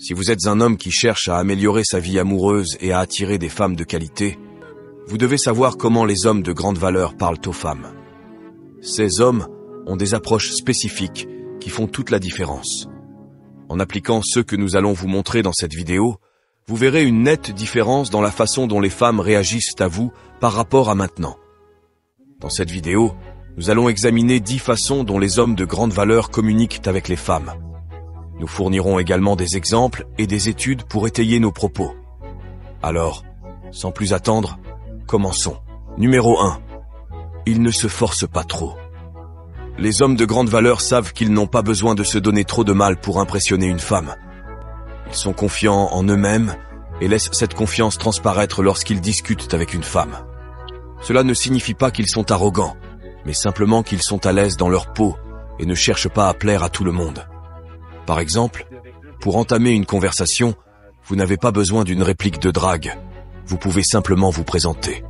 Si vous êtes un homme qui cherche à améliorer sa vie amoureuse et à attirer des femmes de qualité, vous devez savoir comment les hommes de grande valeur parlent aux femmes. Ces hommes ont des approches spécifiques qui font toute la différence. En appliquant ceux que nous allons vous montrer dans cette vidéo, vous verrez une nette différence dans la façon dont les femmes réagissent à vous par rapport à maintenant. Dans cette vidéo, nous allons examiner 10 façons dont les hommes de grande valeur communiquent avec les femmes. Nous fournirons également des exemples et des études pour étayer nos propos. Alors, sans plus attendre, commençons. Numéro 1. Ils ne se forcent pas trop. Les hommes de grande valeur savent qu'ils n'ont pas besoin de se donner trop de mal pour impressionner une femme. Ils sont confiants en eux-mêmes et laissent cette confiance transparaître lorsqu'ils discutent avec une femme. Cela ne signifie pas qu'ils sont arrogants, mais simplement qu'ils sont à l'aise dans leur peau et ne cherchent pas à plaire à tout le monde. Par exemple, pour entamer une conversation, vous n'avez pas besoin d'une réplique de drague. Vous pouvez simplement vous présenter.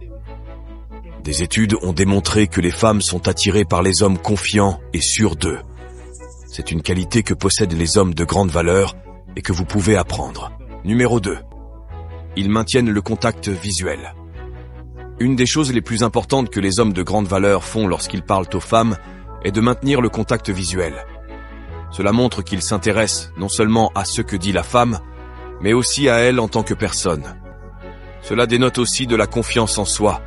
Des études ont démontré que les femmes sont attirées par les hommes confiants et sûrs d'eux. C'est une qualité que possèdent les hommes de grande valeur et que vous pouvez apprendre. Numéro 2. Ils maintiennent le contact visuel. Une des choses les plus importantes que les hommes de grande valeur font lorsqu'ils parlent aux femmes est de maintenir le contact visuel. Cela montre qu'ils s'intéressent non seulement à ce que dit la femme, mais aussi à elle en tant que personne. Cela dénote aussi de la confiance en soi,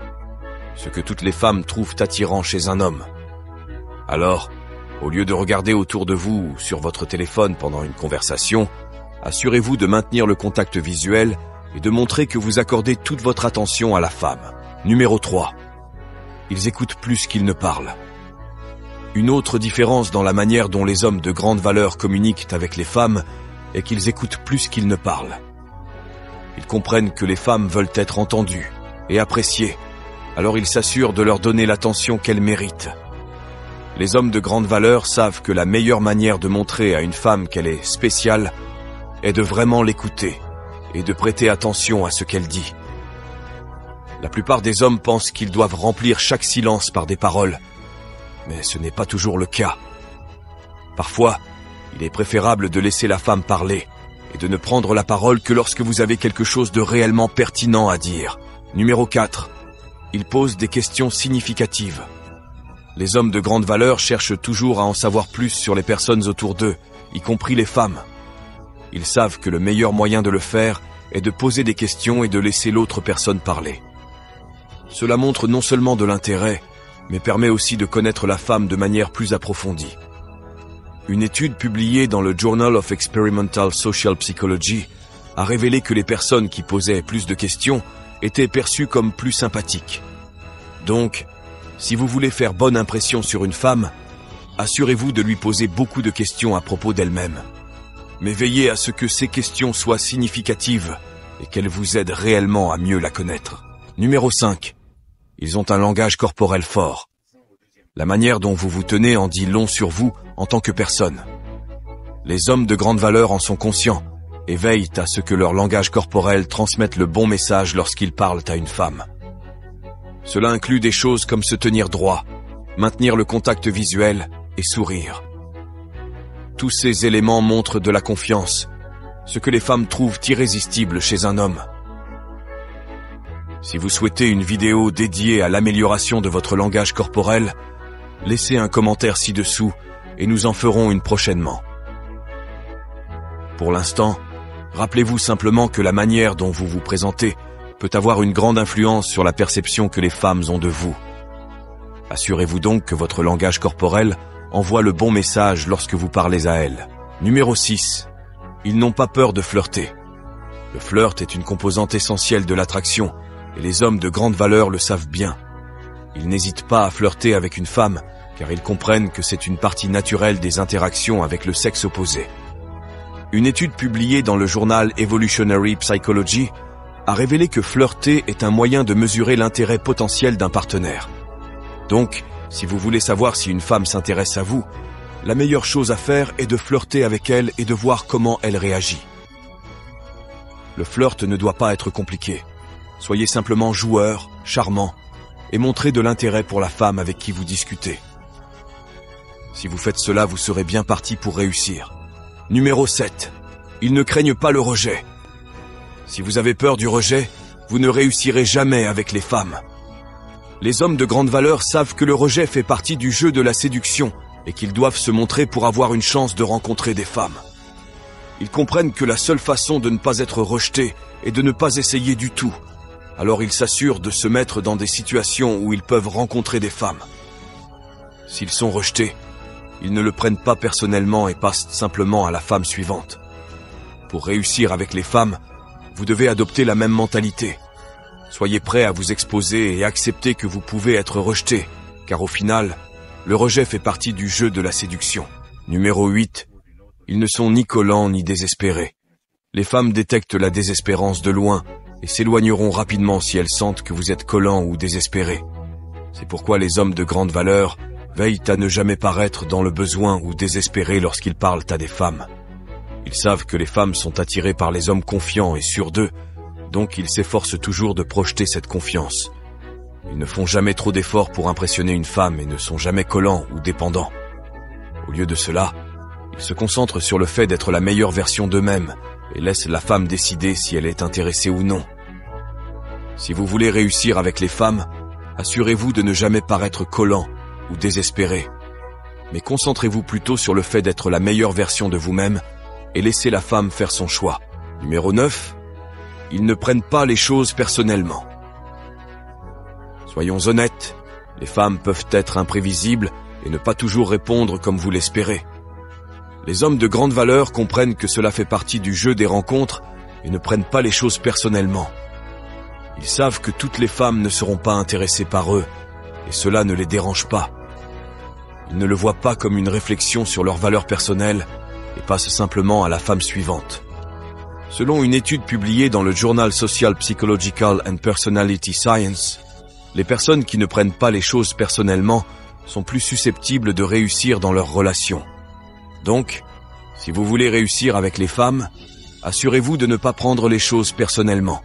ce que toutes les femmes trouvent attirant chez un homme. Alors, au lieu de regarder autour de vous ou sur votre téléphone pendant une conversation, assurez-vous de maintenir le contact visuel et de montrer que vous accordez toute votre attention à la femme. Numéro 3. Ils écoutent plus qu'ils ne parlent. Une autre différence dans la manière dont les hommes de grande valeur communiquent avec les femmes est qu'ils écoutent plus qu'ils ne parlent. Ils comprennent que les femmes veulent être entendues et appréciées, alors ils s'assurent de leur donner l'attention qu'elles méritent. Les hommes de grande valeur savent que la meilleure manière de montrer à une femme qu'elle est spéciale est de vraiment l'écouter et de prêter attention à ce qu'elle dit. La plupart des hommes pensent qu'ils doivent remplir chaque silence par des paroles, mais ce n'est pas toujours le cas. Parfois, il est préférable de laisser la femme parler et de ne prendre la parole que lorsque vous avez quelque chose de réellement pertinent à dire. Numéro 4. Ils posent des questions significatives. Les hommes de grande valeur cherchent toujours à en savoir plus sur les personnes autour d'eux, y compris les femmes. Ils savent que le meilleur moyen de le faire est de poser des questions et de laisser l'autre personne parler. Cela montre non seulement de l'intérêt, mais permet aussi de connaître la femme de manière plus approfondie. Une étude publiée dans le Journal of Experimental Social Psychology a révélé que les personnes qui posaient plus de questions étaient perçues comme plus sympathiques. Donc, si vous voulez faire bonne impression sur une femme, assurez-vous de lui poser beaucoup de questions à propos d'elle-même. Mais veillez à ce que ces questions soient significatives et qu'elles vous aident réellement à mieux la connaître. Numéro 5. Ils ont un langage corporel fort. La manière dont vous vous tenez en dit long sur vous en tant que personne. Les hommes de grande valeur en sont conscients et veillent à ce que leur langage corporel transmette le bon message lorsqu'ils parlent à une femme. Cela inclut des choses comme se tenir droit, maintenir le contact visuel et sourire. Tous ces éléments montrent de la confiance, ce que les femmes trouvent irrésistible chez un homme. Si vous souhaitez une vidéo dédiée à l'amélioration de votre langage corporel, laissez un commentaire ci-dessous et nous en ferons une prochainement. Pour l'instant, rappelez-vous simplement que la manière dont vous vous présentez peut avoir une grande influence sur la perception que les femmes ont de vous. Assurez-vous donc que votre langage corporel envoie le bon message lorsque vous parlez à elles. Numéro 6. Ils n'ont pas peur de flirter. Le flirt est une composante essentielle de l'attraction, et les hommes de grande valeur le savent bien. Ils n'hésitent pas à flirter avec une femme, car ils comprennent que c'est une partie naturelle des interactions avec le sexe opposé. Une étude publiée dans le journal Evolutionary Psychology a révélé que flirter est un moyen de mesurer l'intérêt potentiel d'un partenaire. Donc, si vous voulez savoir si une femme s'intéresse à vous, la meilleure chose à faire est de flirter avec elle et de voir comment elle réagit. Le flirt ne doit pas être compliqué. Soyez simplement joueur, charmant, et montrez de l'intérêt pour la femme avec qui vous discutez. Si vous faites cela, vous serez bien parti pour réussir. Numéro 7. Ils ne craignent pas le rejet. Si vous avez peur du rejet, vous ne réussirez jamais avec les femmes. Les hommes de grande valeur savent que le rejet fait partie du jeu de la séduction et qu'ils doivent se montrer pour avoir une chance de rencontrer des femmes. Ils comprennent que la seule façon de ne pas être rejeté est de ne pas essayer du tout. Alors ils s'assurent de se mettre dans des situations où ils peuvent rencontrer des femmes. S'ils sont rejetés, ils ne le prennent pas personnellement et passent simplement à la femme suivante. Pour réussir avec les femmes, vous devez adopter la même mentalité. Soyez prêt à vous exposer et accepter que vous pouvez être rejeté, car au final, le rejet fait partie du jeu de la séduction. Numéro 8. Ils ne sont ni collants ni désespérés. Les femmes détectent la désespérance de loin et s'éloigneront rapidement si elles sentent que vous êtes collant ou désespéré. C'est pourquoi les hommes de grande valeur veillent à ne jamais paraître dans le besoin ou désespéré lorsqu'ils parlent à des femmes. Ils savent que les femmes sont attirées par les hommes confiants et sûrs d'eux, donc ils s'efforcent toujours de projeter cette confiance. Ils ne font jamais trop d'efforts pour impressionner une femme et ne sont jamais collants ou dépendants. Au lieu de cela, ils se concentrent sur le fait d'être la meilleure version d'eux-mêmes et laissent la femme décider si elle est intéressée ou non. Si vous voulez réussir avec les femmes, assurez-vous de ne jamais paraître collant ou désespéré. Mais concentrez-vous plutôt sur le fait d'être la meilleure version de vous-même et laissez la femme faire son choix. Numéro 9. Ils ne prennent pas les choses personnellement. Soyons honnêtes, les femmes peuvent être imprévisibles et ne pas toujours répondre comme vous l'espérez. Les hommes de grande valeur comprennent que cela fait partie du jeu des rencontres et ne prennent pas les choses personnellement. Ils savent que toutes les femmes ne seront pas intéressées par eux et cela ne les dérange pas. Ils ne le voient pas comme une réflexion sur leurs valeurs personnelles et passent simplement à la femme suivante. Selon une étude publiée dans le Journal Social Psychological and Personality Science, les personnes qui ne prennent pas les choses personnellement sont plus susceptibles de réussir dans leurs relations. Donc, si vous voulez réussir avec les femmes, assurez-vous de ne pas prendre les choses personnellement.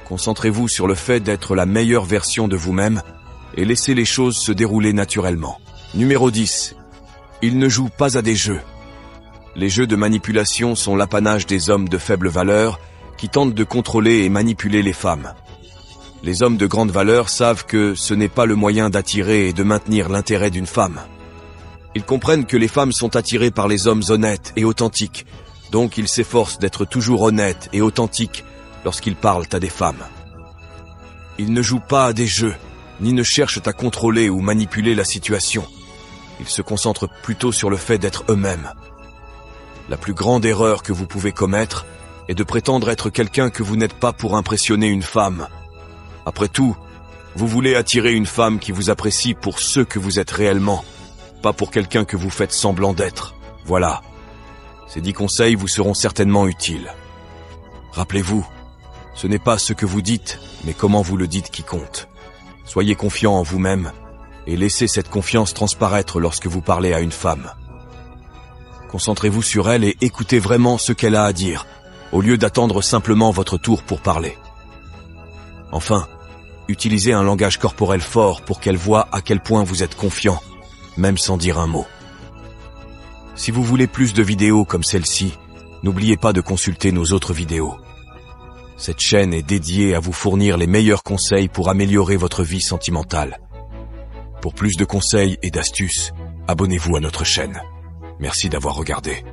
Concentrez-vous sur le fait d'être la meilleure version de vous-même et laissez les choses se dérouler naturellement. Numéro 10. Ils ne jouent pas à des jeux. Les jeux de manipulation sont l'apanage des hommes de faible valeur qui tentent de contrôler et manipuler les femmes. Les hommes de grande valeur savent que ce n'est pas le moyen d'attirer et de maintenir l'intérêt d'une femme. Ils comprennent que les femmes sont attirées par les hommes honnêtes et authentiques, donc ils s'efforcent d'être toujours honnêtes et authentiques lorsqu'ils parlent à des femmes. Ils ne jouent pas à des jeux, ni ne cherchent à contrôler ou manipuler la situation. Ils se concentrent plutôt sur le fait d'être eux-mêmes. La plus grande erreur que vous pouvez commettre est de prétendre être quelqu'un que vous n'êtes pas pour impressionner une femme. Après tout, vous voulez attirer une femme qui vous apprécie pour ce que vous êtes réellement, pas pour quelqu'un que vous faites semblant d'être. Voilà. Ces 10 conseils vous seront certainement utiles. Rappelez-vous, ce n'est pas ce que vous dites, mais comment vous le dites qui compte. Soyez confiant en vous-même et laissez cette confiance transparaître lorsque vous parlez à une femme. Concentrez-vous sur elle et écoutez vraiment ce qu'elle a à dire, au lieu d'attendre simplement votre tour pour parler. Enfin, utilisez un langage corporel fort pour qu'elle voie à quel point vous êtes confiant, même sans dire un mot. Si vous voulez plus de vidéos comme celle-ci, n'oubliez pas de consulter nos autres vidéos. Cette chaîne est dédiée à vous fournir les meilleurs conseils pour améliorer votre vie sentimentale. Pour plus de conseils et d'astuces, abonnez-vous à notre chaîne. Merci d'avoir regardé.